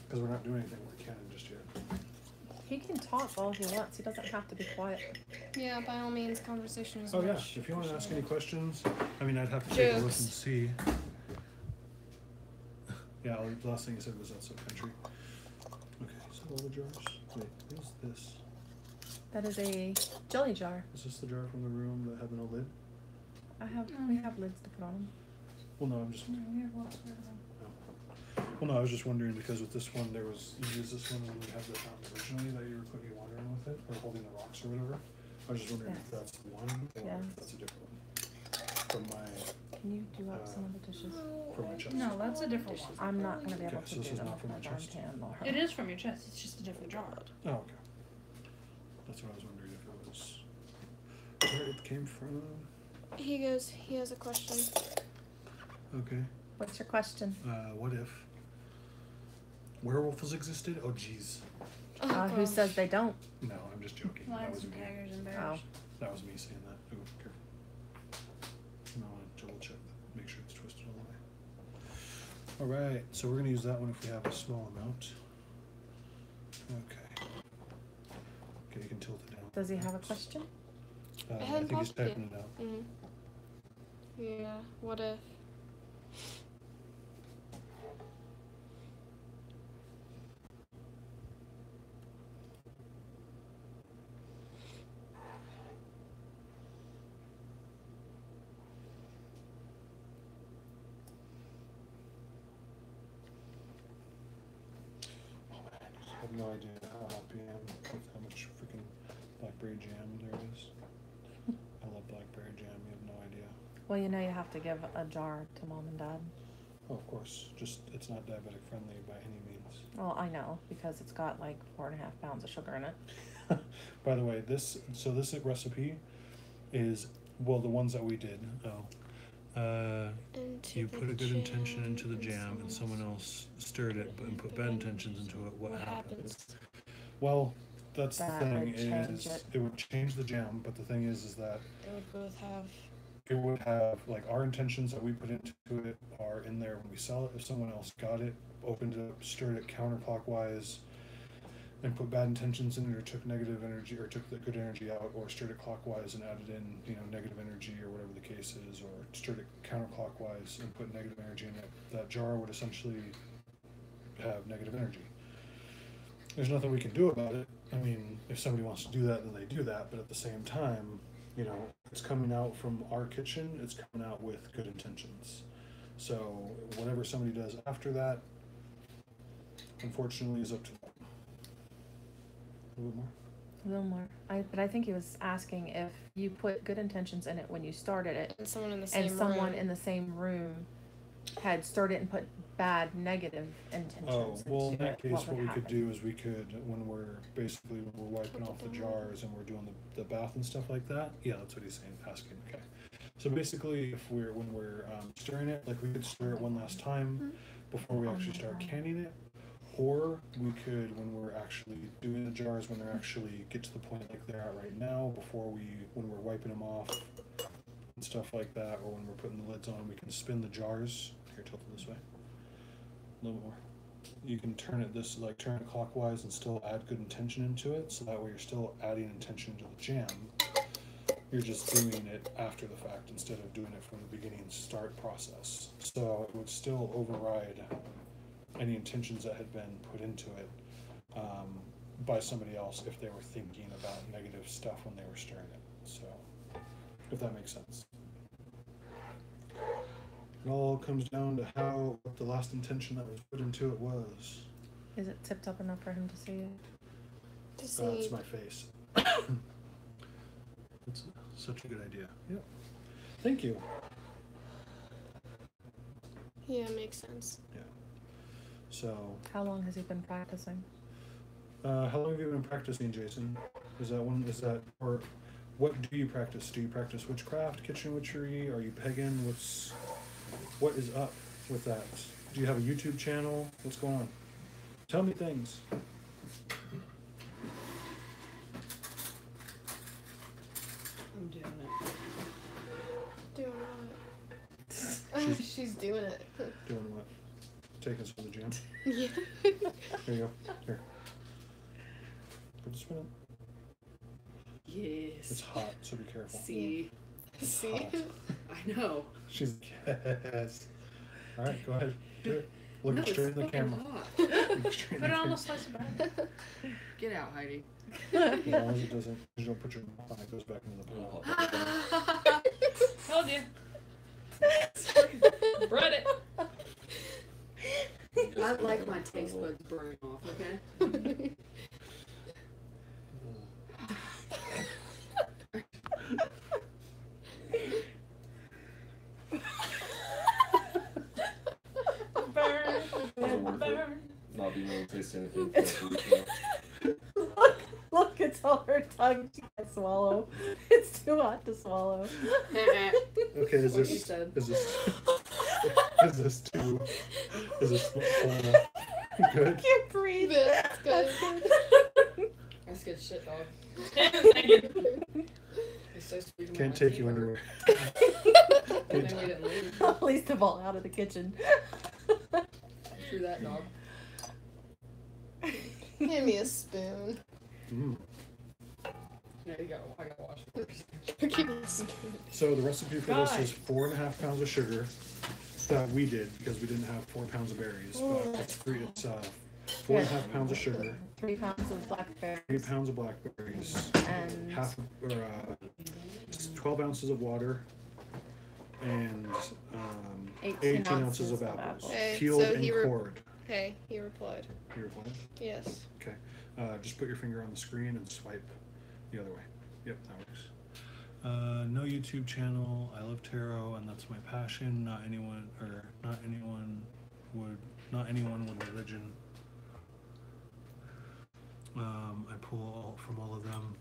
Because we're not doing anything with the cannon just yet. He can talk all he wants. He doesn't have to be quiet. Yeah, by all means, conversation is Oh yeah, much if you want to ask any appreciated. questions, I mean, I'd have to take a Jokes. listen to see. Yeah, the last thing you said was outside country. Okay, so all the jars. Wait, what is this? That is a jelly jar. Is this the jar from the room that had no lid? We have lids to put on them. Well, no, I'm just. Well, no, I was just wondering because with this one, there was you used this one when you had the fountain originally that you were putting water in with it or holding the rocks or whatever. I was just wondering if that's the one or Yes. if that's a different one. From my Can you do up some of the dishes? from my chest. No, that's a different one. I'm not gonna be able Okay, to so this do is them not with from my the darn chest? hand or It is from your chest. It's just a different jar. Oh, okay. That's what I was wondering if it was where it came from. He goes, he has a question. Okay. What's your question? What if werewolves existed? Oh, jeez. Oh, Who gosh. says they don't? No, I'm just joking. That Lions was and me. tigers and Oh. bears. That was me saying that. Ooh, careful. No, I want to double check that. Make sure it's twisted all the way. All right, so we're gonna use that one if we have a small amount. Okay. Okay, you can tilt it down. Does he have a question? I hadn't think he's popped yet. typing it out. Mm. Yeah, what if? I have no idea how happy I am with how much freaking blackberry jam there is. I love blackberry jam, you have no idea. Well, you know you have to give a jar to mom and dad. Oh, of course, just it's not diabetic friendly by any means. Well, I know because it's got like 4.5 pounds of sugar in it. By the way, this recipe is, well, the ones that we did. You put a good intention into the jam and someone else stirred it and put bad intentions into it. What happens? Well, that's the That thing would change is it. it would change the jam, but the thing is that They would both have. it would have, like, our intentions that we put into it are in there when we sell it. If someone else got it, opened it up, stirred it counterclockwise, and put bad intentions in it, or took negative energy, or took the good energy out, or stirred it clockwise and added in, you know, negative energy, or whatever the case is, or stirred it counterclockwise and put negative energy in it, that jar would essentially have negative energy. There's nothing we can do about it. I mean, if somebody wants to do that, then they do that, but at the same time, you know, it's coming out from our kitchen, it's coming out with good intentions. So whatever somebody does after that, unfortunately, is up to them. A little more. A little more. But I think he was asking if you put good intentions in it when you started it, And someone in the same and someone room. in the same room had stirred it and put bad negative intentions. Oh, well, in into that it, case, what would we could happen? do is we could, when we're wiping off the jars and we're doing the bath and stuff like that. Yeah, that's what he's saying, asking. Okay. So basically, when we're stirring it, like, we could stir it one last time before we actually start canning it, or we could, when we're actually doing the jars, when they're actually get to the point like they're at right now, when we're wiping them off and stuff like that, or when we're putting the lids on, we can spin the jars. Here, tilt it this way. A little bit more. You can turn it clockwise and still add good intention into it, so that way you're still adding intention to the jam. You're just doing it after the fact instead of doing it from the beginning start process. So it would still override any intentions that had been put into it by somebody else if they were thinking about negative stuff when they were stirring it. So, if that makes sense. It all comes down to what the last intention that was put into it was. Is it tipped up enough for him to see it? To see. It's my face. It's such a good idea. Yep. Thank you. Yeah, makes sense. Yeah. So, How long has he been practicing? how long have you been practicing, Jason? Or what do you practice? Do you practice witchcraft, kitchen witchery? Are you pagan? What is up with that? Do you have a YouTube channel? What's going on? Tell me things. I'm doing it. Doing what? She's doing it. Doing what? Taking us to the gym. Yeah. Here you go. Here. Put this one in. Yes. It's hot, so be careful. See. It's See? hot. I know. She's yes. All right, go ahead. Do it. No, Looking it's straight in the fucking camera. hot. Looking straight in Put the it on camera. the slice of bread. Get out, Heidi. As long as it doesn't, you don't put your mouth on it, goes back into the pot. Told you. Bread it. I like my taste buds burning off, okay? Burn. Burn. Not being able to taste anything. For a week Look, it's all her tongue. She can't swallow. It's too hot to swallow. Okay, is What you this said. is this too good? I can't breathe. That's good. That's good shit, dog. It's so sweet. in my Can't mouth. take you anywhere. And then we didn't leave. Least of all out of the kitchen. Through that dog. Give me a spoon. Mm. No, I gotta wash it first. Give me a spoon. So the recipe for this God. is 4.5 pounds of sugar that we did because we didn't have 4 pounds of berries. But it's 4.5 pounds of sugar, 3 pounds of blackberries 3 pounds of blackberries, and 12 ounces of water, and 18 18 ounces of apples, apples. Okay, peeled so and he cored. Hey, he replied. Your point? Yes. Okay. Just put your finger on the screen and swipe the other way. Yep, that works. No YouTube channel. I love tarot, and that's my passion. Not anyone with religion. I pull from all of them.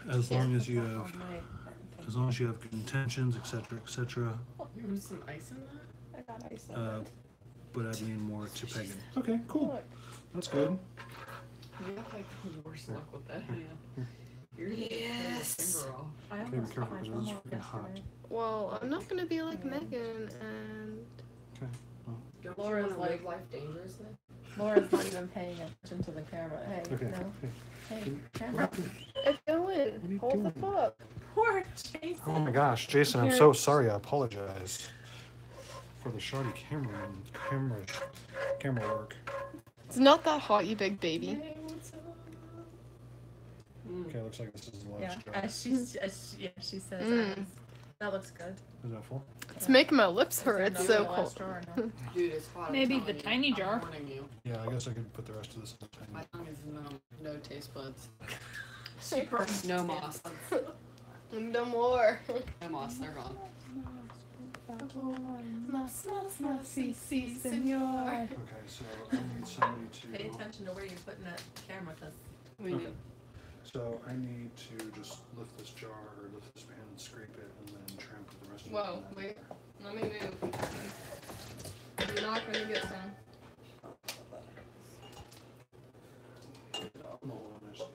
as long as you All have, night. as long as you have good intentions, etc., etc. You want some ice in that? I got ice in Uh, it. but I lean more to pagan. Okay, cool. Look. That's good. You have like the worst luck with that hand. You're gonna get your finger off. I Okay, be almost cut careful my because thumb it's off freaking hot. yesterday. Well, I'm not gonna be like Megan and Don't Laura's you wanna like- live life dangerously? Laura's not even paying attention to the camera. Hey, Okay. no. Okay. Hey, What camera. happened? it's What are going. you Hold the doing? fuck. Poor Jason. Oh my gosh, Jason, I'm so sorry. I apologize for the shoddy camera work. It's not that hot, you big baby. Hey, what's up? Okay, looks like this is the Yeah, last jar. she says Mm. that looks good. Is that full? It's making my lips Is there hurt. It's another so last cold. jar or no? Dude, it's hot. I'm Maybe telling the you. tiny jar. I'm warning you. Yeah, I guess I could put the rest of this in the My tiny. tongue is no taste buds. Super. No moss. No more. No moss, they're gone. Okay, so I need somebody Pay to. attention to where you're putting that camera, because We Okay. need So I need to just lift this jar or lift this pan and scrape it and then trample the rest of Whoa, it. wait. Let me move. You're not gonna get some. No, honest.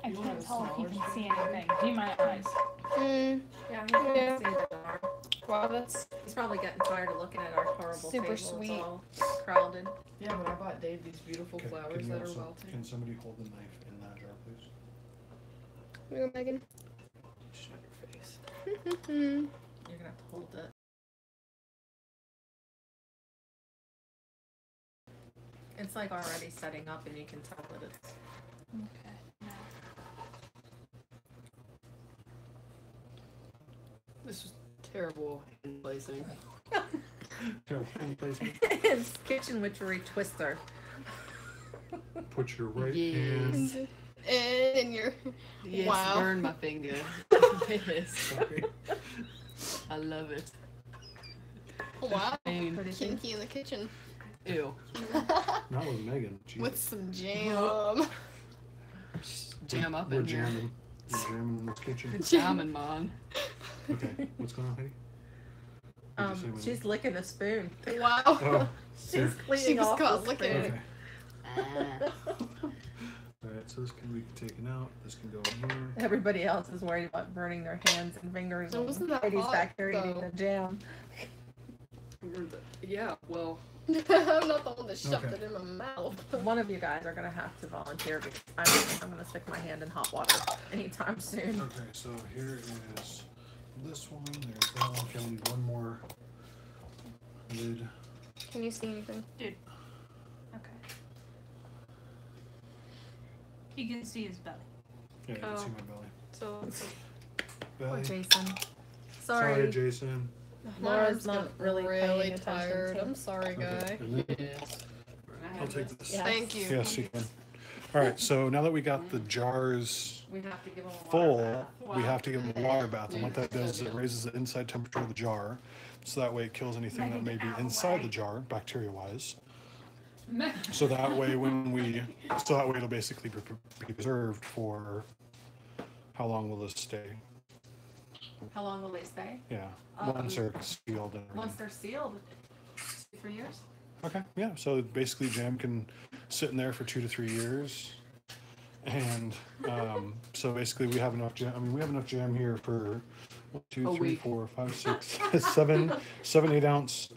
I can't tell if he can see anything. Be my eyes. Mm, yeah, he's gonna Yeah. see the jar. wow, that's He's probably getting tired of looking at our horrible Super table. sweet. It's all crowded. Yeah, but I bought Dave these beautiful Okay, flowers can you that are also- wilting. Can somebody hold the knife in that jar, please? Here you go, Megan. Shut your face. You're gonna have to hold it. It's like already setting up, and you can tell that it's. Okay. This is terrible hand placing. It's kitchen witchery twister. Put your right Yes. hand. And you're Yes, Wow. burn my finger. Yes. Sorry. I love it. wow, Pain. Pretty soon. kinky in the kitchen Ew. Not with Megan. Jesus. with some jam. Jam up We're in here. jamming. We're jamming in this kitchen. Jamming, man. Okay, what's going on, Heidi? What'd you say, Wendy? She's licking a spoon. Wow. Oh, She's here. cleaning She just off got the licking spoon. it. Okay. Alright, so this can be taken out. This can go in here. Everybody else is worried about burning their hands and fingers. It and wasn't that Heidi's hot, back there eating though. the jam. Yeah, well, I'm not the one that shoved Okay. it in my mouth. One of you guys are gonna have to volunteer because I'm gonna stick my hand in hot water anytime soon. Okay, so here is this one. There's that one. Okay, we need one more lid. Can you see anything? Okay. You can see his belly. Yeah, you can see Oh. my belly. So Poor Belly. Jason. Sorry, Sorry. Jason. Laura's not really paying really attention tired. to- I'm sorry, Okay, guy. and then yes. I'll take this. Yeah. Thank you. Yes, you can. All right, so now that we got the jars We have to give him a water full, bath. we have to give them a water bath. And what that does is it raises the inside temperature of the jar. So that way it kills anything that may be inside the jar, bacteria-wise. So that way it'll basically be preserved for, how long will this stay? How long will they stay? Yeah, Um, once they're sealed and Once everything. they're sealed, 2 to 3 years. Okay, yeah, so basically jam can sit in there for 2 to 3 years. And so basically we have enough jam, we have enough jam here for 1, 2, A 3, week. 4, 5, 6, 7, 8-ounce,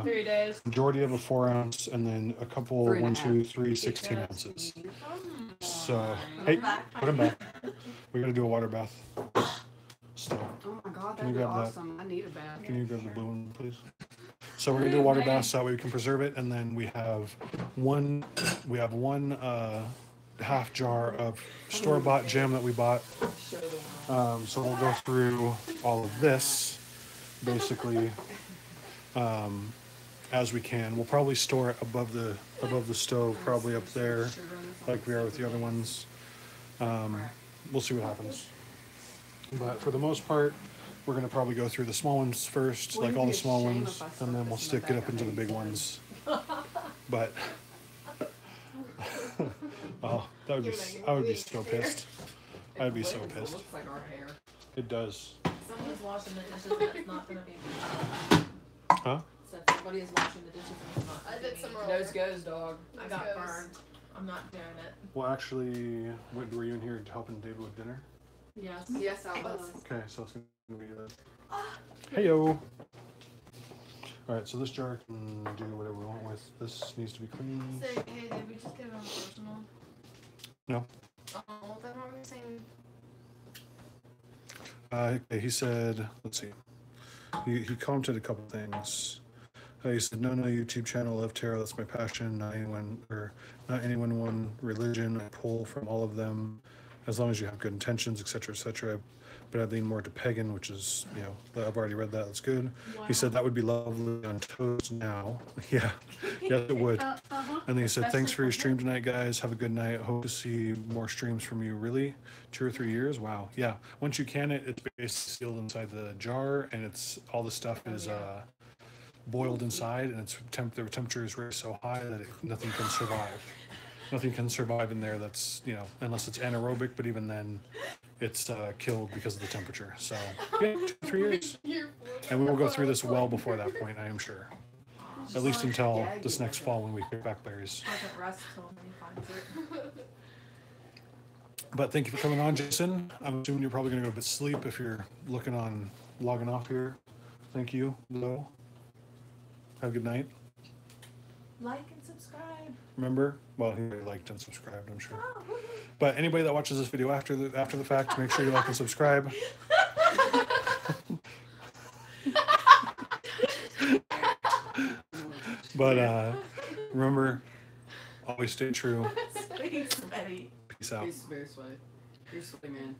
3 days. majority of a 4-ounce, and then a couple, 3 and a 1, half. 2, 3, 16 ounces. So, hey, put them back. We gotta do a water bath. So, Oh my god, Can you that'd be grab that? awesome. I need a bath. can you grab the blue one, please? So we're gonna do a water bath so that way we can preserve it, and then we have one half jar of store-bought jam that we bought. Show the world. So we'll go through all of this, basically, as we can. We'll probably store it above the stove, probably up there, like we are with the other ones. We'll see what happens. But for the most part, we're gonna probably go through the small ones first, like all the small ones, and then we'll stick it up into the big ones. But Oh, that would be. I would be so pissed. I'd be so It pissed. looks like our hair. It does. Someone's washing the dishes and it's not gonna be me. Huh? So if somebody is washing the dishes and it's not I gonna did be some me. earlier. Nose goes, dog. I got Goes. burned. I'm not doing it. Well, actually, were you in here helping David with dinner? Yes. Yes, I was. Okay, so it's gonna be that. Heyo. All right, so this jar can do whatever we want with. This needs to be clean. Say, hey, did we just get it on personal? No. Oh, then what were we saying? Okay, he said, let's see. He commented a couple things. He said, no YouTube channel, love tarot, that's my passion. Not anyone one religion. I pull from all of them, as long as you have good intentions, etc., etc. But I lean more to pagan, which is, I've already read that. That's good. Wow. He said that would be lovely on toast now. Yeah, yes, it would. And then he said, thanks for your stream tonight, guys. Have a good night. Hope to see more streams from you. Really? 2 or 3 years? Wow. Yeah. Once you can it, it's basically sealed inside the jar, and it's all the stuff is boiled inside, and the temperature is really so high that nothing can survive. Nothing can survive in there that's, unless it's anaerobic, but even then it's killed because of the temperature. So, yeah, 2 or 3 years. And we will go through this well before that point, I am sure. At least until this next fall when we pick back berries. Doesn't rest till he finds it. But thank you for coming on, Jason. I'm assuming you're probably going to go to sleep if you're logging off here. Thank you, though. Have a good night. Like and subscribe. Remember? Well, he already liked and subscribed, I'm sure. But anybody that watches this video after the fact, make sure you like and subscribe. But remember, always stay true. Thanks, Betty. Peace out. He's very sweaty. You're sweaty, man.